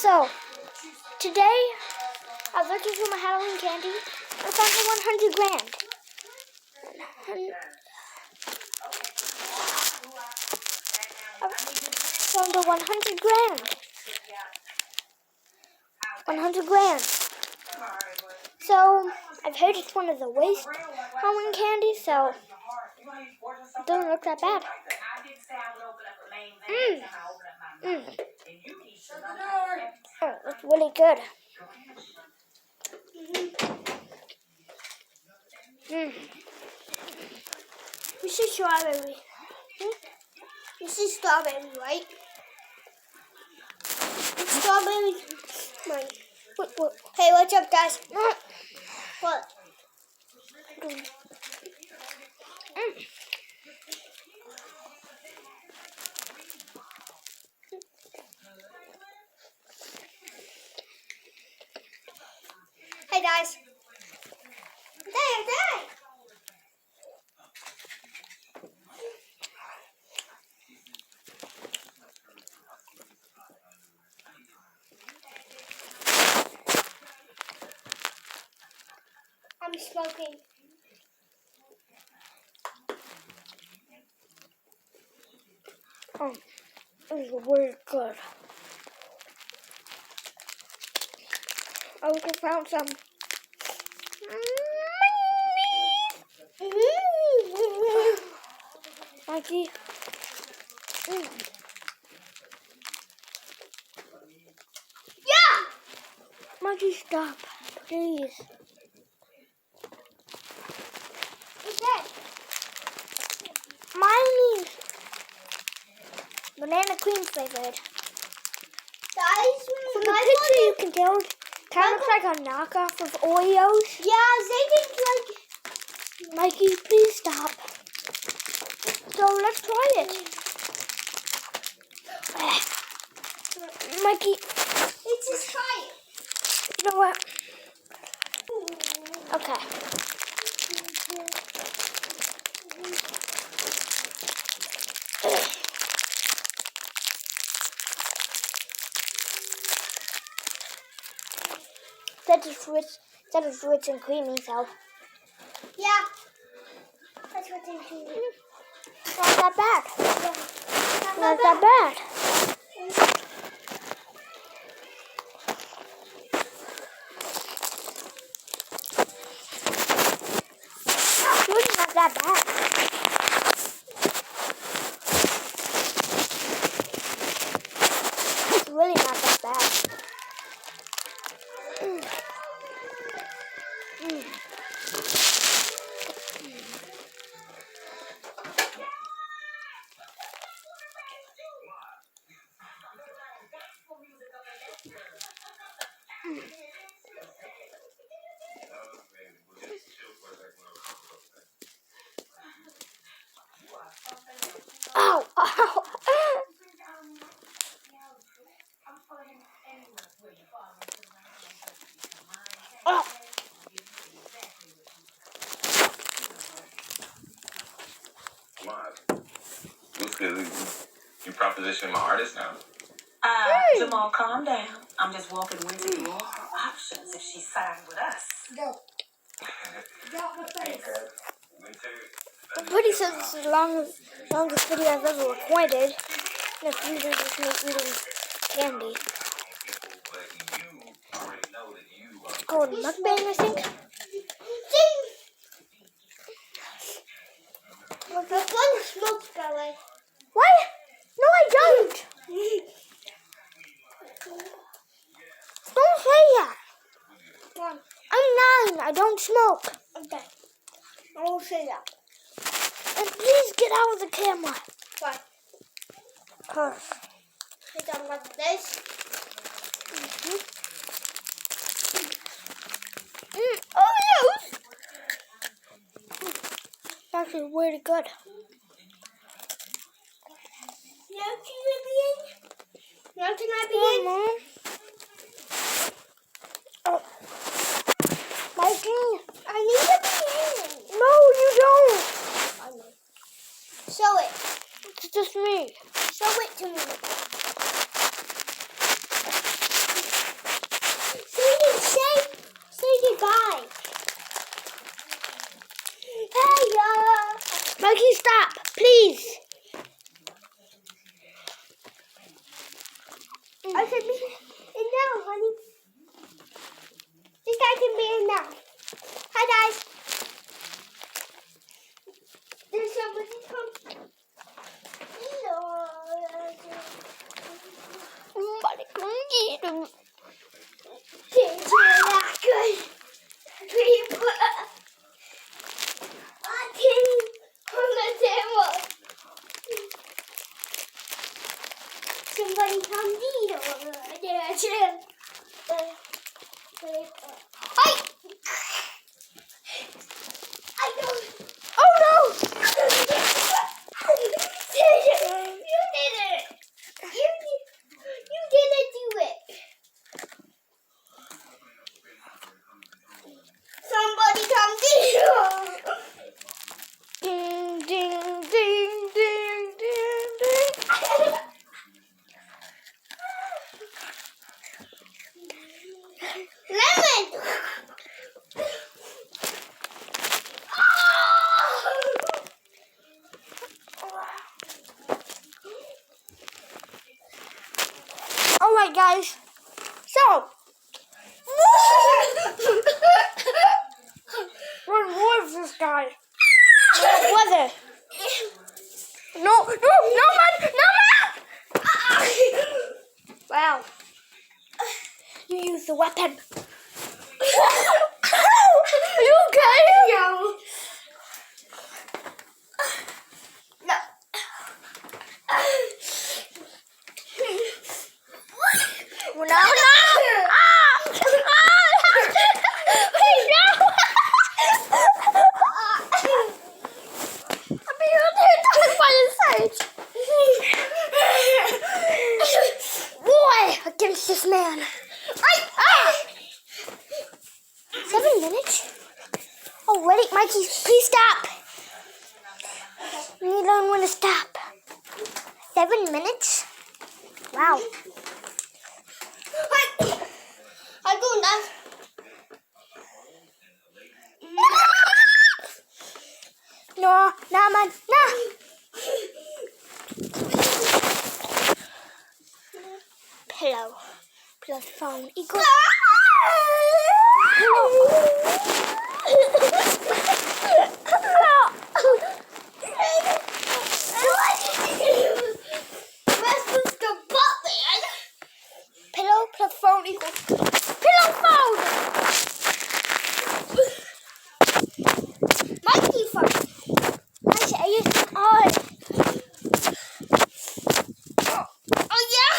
So, today, I was looking for my Halloween candy and I found the 100 grand. I found the 100 grand. 100 grand. So, I've heard it's one of the worst Halloween candies, so it doesn't look that bad. Oh, that's really good. This is strawberry. This is strawberry, right? It's strawberry. Right. What? Hey, what's up, guys? What? Hey, guys. There. I'm smoking. This is really good. I also found some. Mikey. Yeah! Mikey, stop, please. What's that? Mine is banana cream flavored. Guys, from the picture you can tell it kind of looks like a knockoff of Oreos. Yeah, they think like... Mikey, please stop. So let's try it. Mikey. Let's just try it. You know what? Okay. That is rich and creamy, so. Yeah. That's rich and creamy. Not that bad. Yeah. Not that bad. It's really not that bad. It's really not that bad. Ow! Ow! Oh. You propositioning my artist now? Jamal, calm down. I'm just walking Winter through all her options if she signed with us. Go. I'm pretty sure this is the longest video I've ever recorded. And it's usually just me eating candy. It's called mukbang, I think. Look, that's when the smoke's going. What? No, I don't. Don't say that. I'm 9. I don't smoke. Okay. I won't say that. And please get out of the camera. Why? Because. Hey, Dad, what's this? Oh, yes! It's actually really good. Now can I be in? Now can I be in? Mom. Oh. Mikey, I need to be in. No, you don't. I know. Show it. It's just me. Show it to me. I can be in now, honey. This guy can be in now. Hi, guys. There's somebody come. Somebody come get him. Can't you that good? People. I can't on the table. Somebody come eat over there, Jim. Hi! I don't. Oh no! You did it! You didn't do it! Somebody come eat. Ding, ding, ding, ding, ding, ding. Lemon! Alright, guys. So, what was this guy? What was it? No, man! Wow. You used the weapon. Are you okay? No. No. No. Boy, against this man. 7 minutes? Already? Mikey, please stop. You don't want to stop. 7 minutes? Wow. I go now. No, man, no. Pillow plus phone equals. Pillow plus phone equals pillow phone. Mikey phone. I say it's on. Oh yeah.